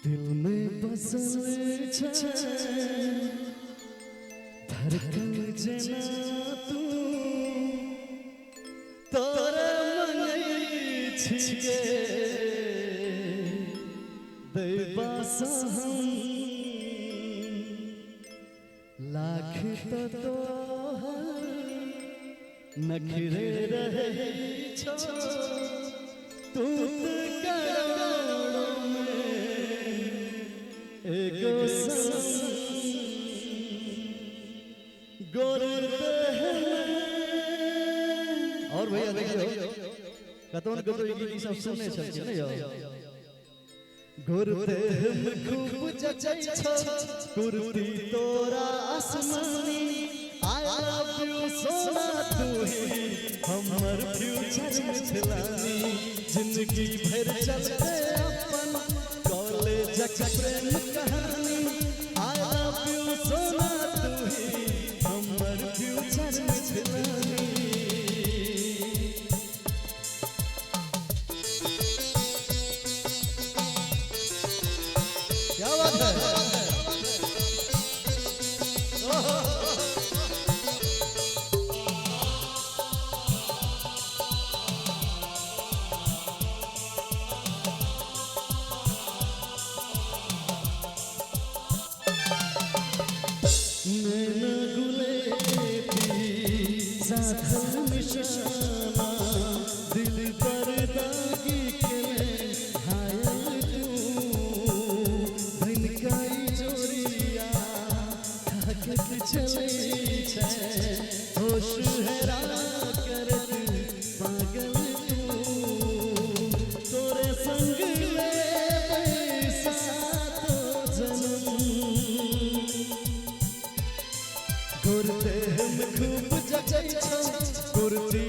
दिल में बसल धड़कन जना तू तोरे मंगई छिके दैबा हम लाख तो नखरे रहे छो तू करोड़ों में एगो गोरे और भैया देखियो कतौन कतो ये सब सुनने छल ने यो गोरते हम खूब जचै छो कुर्ती तोरा आसमानी आई लव यू सोना तू ही हमर फ्यूचर मिथिलानी जिंदगी भर चलते अपन कॉलेज का प्रेम कहानी आई लव यू सोना तू ही हमर फ्यूचर मिथिलानी क्या बात है नैना गुलेबी साथ निशाना दिल पर दागी के घायल तू भनकाई जोरिया थकत चले छै होश हेरा करत पागल तू तोरे संग ले सातो जन्म कुर्ते हम खूब जचै छो कुर्ती